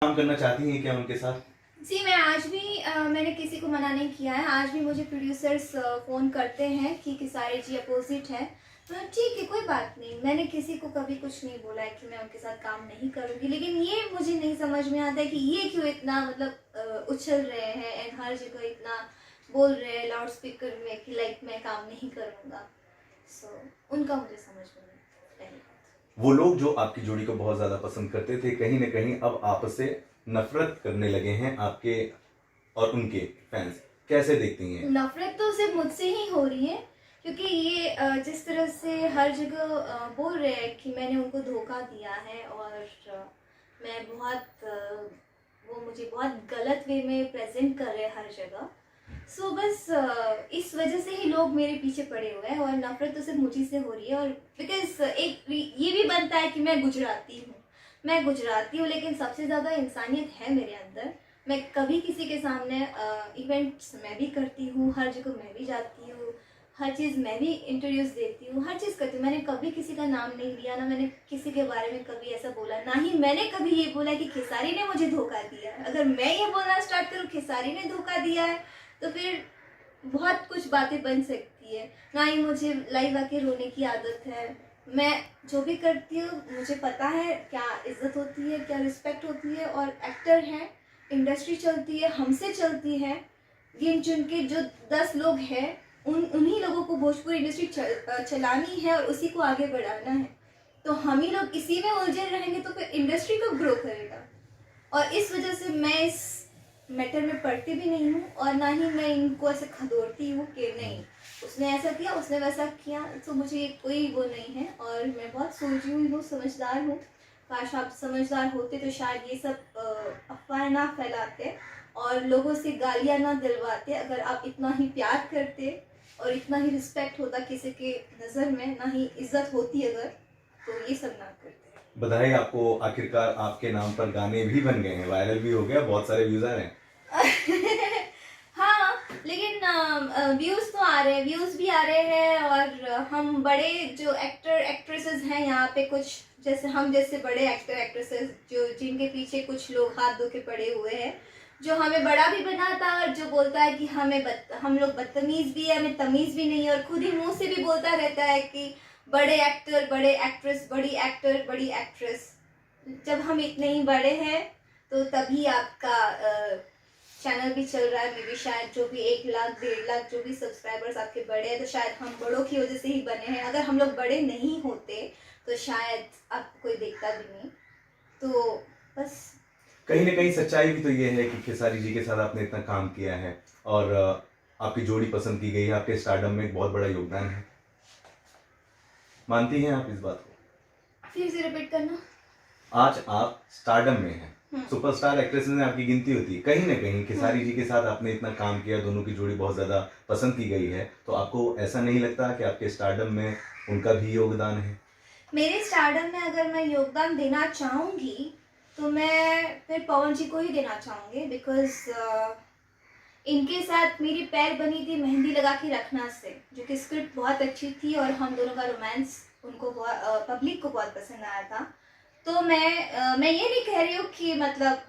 काम करना चाहती हैं क्या उनके साथ? जी, मैं आज भी मैंने किसी को मना नहीं किया है। आज भी मुझे प्रोड्यूसर्स फ़ोन करते हैं कि किसारी जी अपोज़िट है। तो ठीक है, कोई बात नहीं। मैंने किसी को कभी कुछ नहीं बोला है कि मैं उनके साथ काम नहीं करूँगी। लेकिन ये मुझे नहीं समझ में आता है कि ये क्यों इतना मतलब उछल रहे हैं एंड हर जगह इतना बोल रहे हैं लाउड स्पीकर में कि लाइक मैं काम नहीं करूँगा। सो उनका मुझे समझ में नहीं पहली बात। वो लोग जो आपकी जोड़ी को बहुत ज्यादा पसंद करते थे, कहीं ना कहीं अब आपसे नफरत करने लगे हैं, आपके और उनके फैंस। कैसे देखती हैं? नफरत तो सिर्फ मुझसे ही हो रही है, क्योंकि ये जिस तरह से हर जगह बोल रहे हैं कि मैंने उनको धोखा दिया है और मैं वो मुझे बहुत गलत वे में प्रेजेंट कर रहे हैं हर जगह। सो बस इस वजह से ही लोग मेरे पीछे पड़े हुए हैं और नफरत तो सिर्फ मुझी से हो रही है। और बिकॉज ये भी बनता है कि मैं गुजराती हूँ, लेकिन सबसे ज़्यादा इंसानियत है मेरे अंदर। मैं कभी किसी के सामने इवेंट्स मैं भी करती हूँ, हर जगह मैं भी जाती हूँ, हर चीज़ मैं भी इंट्रोड्यूस देती हूँ, हर चीज़ करती हूँ। मैंने कभी किसी का नाम नहीं लिया, ना मैंने किसी के बारे में कभी ऐसा बोला, ना ही मैंने कभी ये बोला कि खेसारी ने मुझे धोखा दिया है। अगर मैं ये बोलना स्टार्ट करूँ खेसारी ने धोखा दिया है, तो फिर बहुत कुछ बातें बन सकती है। ना ही मुझे लाइव आके रोने की आदत है। मैं जो भी करती हूँ मुझे पता है क्या इज्जत होती है, क्या रिस्पेक्ट होती है। और एक्टर हैं, इंडस्ट्री चलती है, हमसे चलती है। गिन चुन के जो 10 लोग हैं, उन्हीं लोगों को भोजपुरी इंडस्ट्री चलानी है और उसी को आगे बढ़ाना है। तो हम ही लोग इसी में उलझे रहेंगे तो फिर इंडस्ट्री कब ग्रो करेगा। और इस वजह से मैं इस मैटर में पढ़ती भी नहीं हूँ और ना ही मैं इनको ऐसे खदोरती हूँ कि नहीं उसने ऐसा किया, उसने वैसा किया। तो मुझे ये कोई वो नहीं है और मैं बहुत सोची हुई हूँ, समझदार हूँ। काश आप समझदार होते तो शायद ये सब अफवाहें ना फैलाते और लोगों से गालियाँ ना दिलवाते। अगर आप इतना ही प्यार करते और इतना ही रिस्पेक्ट होता किसी के नज़र में, ना ही इज्जत होती अगर, तो ये सब ना करते। बधाई आपको, आखिरकार आपके नाम पर गाने भी बन गए हैं, वायरल भी हो गया, बहुत सारे व्यूज आ रहे हैं। हाँ, लेकिन व्यूज तो आ रहे हैं, व्यूज भी आ रहे हैं। और हम बड़े जो एक्टर एक्ट्रेसेस हैं यहाँ पे, कुछ जैसे हम जैसे बड़े एक्टर एक्ट्रेसेस जो जिनके पीछे कुछ लोग हाथ धो के पड़े हुए हैं, जो हमें बड़ा भी बनाता है और जो बोलता है कि हम लोग बदतमीज भी है, हमें तमीज भी नहीं है, और खुद ही मुंह से भी बोलता रहता है कि बड़े एक्टर बड़े एक्ट्रेस, बड़ी एक्टर बड़ी एक्ट्रेस। जब हम इतने ही बड़े हैं तो तभी आपका चैनल भी चल रहा है। मे बी शायद जो भी 1 लाख 1.5 लाख जो भी सब्सक्राइबर्स आपके बड़े हैं, तो शायद हम बड़ों की वजह से ही बने हैं। अगर हम लोग बड़े नहीं होते तो शायद आपको कोई देखता भी नहीं। तो बस कहीं ना कहीं सच्चाई भी तो ये है कि खेसारी जी के साथ आपने इतना काम किया है और आपकी जोड़ी पसंद की गई है, आपके स्टारडम में एक बहुत बड़ा योगदान है। मानती हैं आप इस बात को? फिर से रिपीट करना। आज आप स्टारडम में हैं, सुपरस्टार एक्ट्रेस में आपकी गिनती होती है। कहीं ना कहीं खेसारी जी के साथ आपने इतना काम किया, दोनों की जोड़ी बहुत ज्यादा पसंद की गई है, तो आपको ऐसा नहीं लगता कि आपके स्टारडम में उनका भी योगदान है? मेरे स्टारडम में अगर मैं योगदान देना चाहूँगी तो मैं फिर पवन जी को ही देना चाहूँगी। बिकॉज इनके साथ मेरी पैर बनी थी मेहंदी लगा के रखना से, जो कि स्क्रिप्ट बहुत अच्छी थी और हम दोनों का रोमांस उनको बहुत पब्लिक को बहुत पसंद आया था। तो मैं ये नहीं कह रही हूँ कि मतलब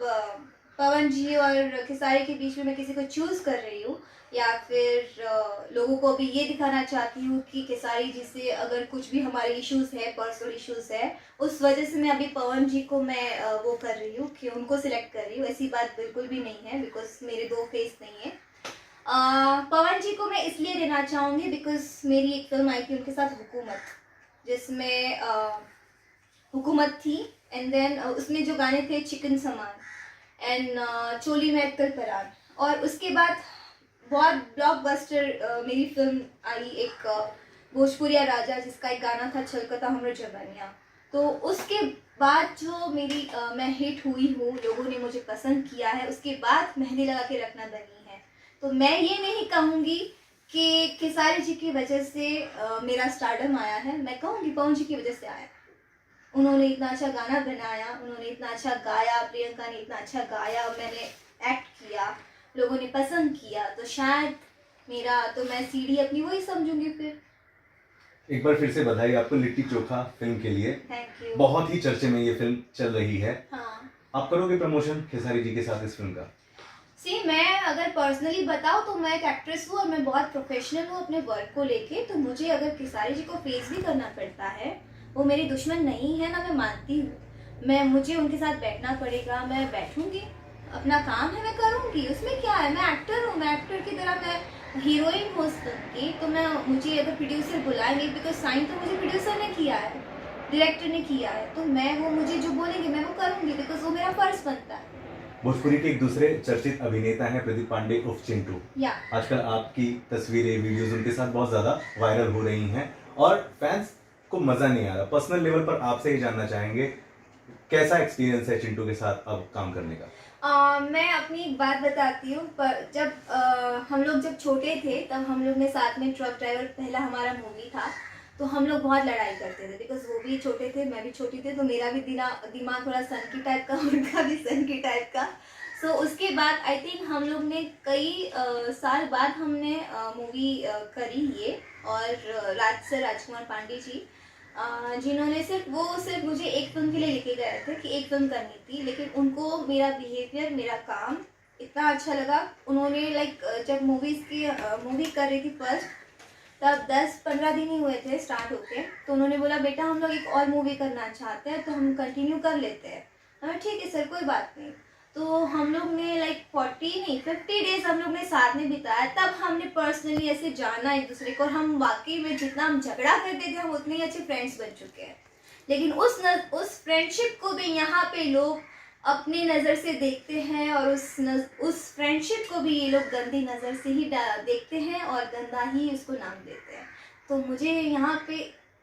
पवन जी और खेसारी के बीच में मैं किसी को चूज़ कर रही हूँ, या फिर लोगों को भी ये दिखाना चाहती हूँ कि खेसारी जी से अगर कुछ भी हमारे इश्यूज़ है, पर्सनल इश्यूज़ है, उस वजह से मैं अभी पवन जी को मैं वो कर रही हूँ कि उनको सिलेक्ट कर रही हूँ। ऐसी बात बिल्कुल भी नहीं है, बिकॉज मेरे 2 फेस नहीं है। पवन जी को मैं इसलिए देना चाहूँगी बिकॉज मेरी एक फिल्म आई थी उनके साथ, हुकूमत, जिसमें हुकूमत थी। एंड देन उसमें जो गाने थे चिकन समान एंड चोली में अक्कल परार। और उसके बाद बहुत ब्लॉकबस्टर मेरी फिल्म आई एक भोजपुरिया राजा, जिसका एक गाना था छलकता हमरो जवानिया। तो उसके बाद जो मेरी मैं हिट हुई हूँ, लोगों ने मुझे पसंद किया है, उसके बाद मेहंदी लगा के रखना बनी है। तो मैं ये नहीं कहूँगी कि खेसारी जी की वजह से मेरा स्टारडम आया है, मैं कहूँगी पवन जी की वजह से आया। उन्होंने इतना अच्छा गाना बनाया, उन्होंने इतना अच्छा गाया, प्रियंका ने इतना अच्छा गाया, मैंने एक्ट किया, लोगों ने पसंद किया, तो शायद मेरा तो मैं सीढ़ी अपनी वही समझूंगी फिर। एक बार फिर से बधाई आपको लिट्टी चोखा फिल्म के लिए। Thank you. बहुत ही चर्चे में ये फिल्म चल रही है। हाँ। आप करोगे प्रमोशन खेसारी जी के साथ इस फिल्म का? सी मैं अगर पर्सनली बताऊँ तो मैं एक एक्ट्रेस हूँ और मैं बहुत प्रोफेशनल हूँ अपने वर्क को लेके, तो मुझे अगर खेसारी जी को फेस भी करना पड़ता है, वो मेरी दुश्मन नहीं है ना, मैं मानती हूँ। मुझे उनके साथ बैठना पड़ेगा, मैं बैठूंगी, अपना काम है मैं करूंगी, उसमें क्या है, मैं एक्टर हूँ, मैं एक्टर की तरह मैं हीरोइन हूँ उस फिल्म की, तो मैं मुझे अगर प्रोड्यूसर बुलाएंगे, बिकॉज साइन तो मुझे प्रोड्यूसर ने किया है, डायरेक्टर ने किया है, तो मैं वो मुझे जो बोलेंगे मैं वो करूंगी, बिकॉज वो मेरा फर्ज बनता है। भोजपुरी के एक दूसरे चर्चित अभिनेता हैं प्रदीप पांडे उर्फ चिंटू। या आजकल आपकी तस्वीरें वीडियोस उनके साथ बहुत ज्यादा वायरल हो रही हैं और फैंस को मजा नहीं आ रहा। पर्सनल लेवल पर आपसे ही जानना चाहेंगे कैसा एक्सपीरियंस है चिंटू के साथ अब काम करने का? मैं अपनी एक बात बताती हूँ, पर जब हम लोग जब छोटे थे तब हम लोग ने साथ में ट्रक ड्राइवर पहला हमारा मूवी था, तो हम लोग बहुत लड़ाई करते थे, बिकॉज वो भी छोटे थे, मैं भी छोटी थी, तो मेरा भी दिमाग थोड़ा सनकी टाइप का, उनका भी सनकी टाइप का। सो उसके बाद आई थिंक हम लोग ने कई साल बाद हमने मूवी करी ये, और राजकुमार पांडे जी जिन्होंने सिर्फ मुझे एक फिल्म के लिए लेके गए थे कि एक फिल्म करनी थी, लेकिन उनको मेरा बिहेवियर, मेरा काम इतना अच्छा लगा। उन्होंने जब मूवी कर रही थी फर्स्ट, तब 10-15 दिन ही हुए थे स्टार्ट होके, तो उन्होंने बोला बेटा हम लोग एक और मूवी करना चाहते हैं, तो हम कंटिन्यू कर लेते हैं। हमें ठीक है सर, कोई बात नहीं। तो हम लोग ने 50 डेज हम लोग ने साथ में बिताया, तब हमने पर्सनली ऐसे जाना एक दूसरे को, और हम वाकई में जितना हम झगड़ा करते थे हम उतने ही अच्छे फ्रेंड्स बन चुके हैं। लेकिन उस फ्रेंडशिप को भी यहाँ पे लोग अपनी नज़र से देखते हैं, और उस फ्रेंडशिप को भी ये लोग गंदी नज़र से ही देखते हैं और गंदा ही उसको नाम देते हैं। तो मुझे यहाँ पे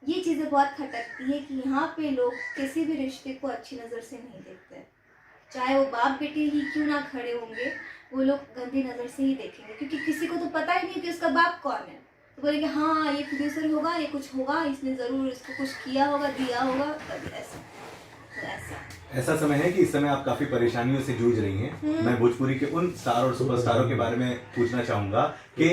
ये चीज़ें बहुत खटकती है कि यहाँ पे लोग किसी भी रिश्ते को अच्छी नज़र से नहीं देखते, चाहे वो बाप बेटे ही क्यों ना खड़े होंगे, वो लोग गंदी नज़र से ही देखेंगे, क्योंकि किसी को तो पता ही नहीं कि उसका बाप कौन है। तो बोलेंगे हाँ ये प्रोड्यूसर होगा, ये कुछ होगा, इसने ज़रूर इसको कुछ किया होगा, दिया होगा, तभी ऐसा। तो ऐसा समय है कि इस समय आप काफी परेशानियों से जूझ रही हैं। मैं भोजपुरी के उन स्टार और सुपरस्टारों के बारे में पूछना चाहूंगा कि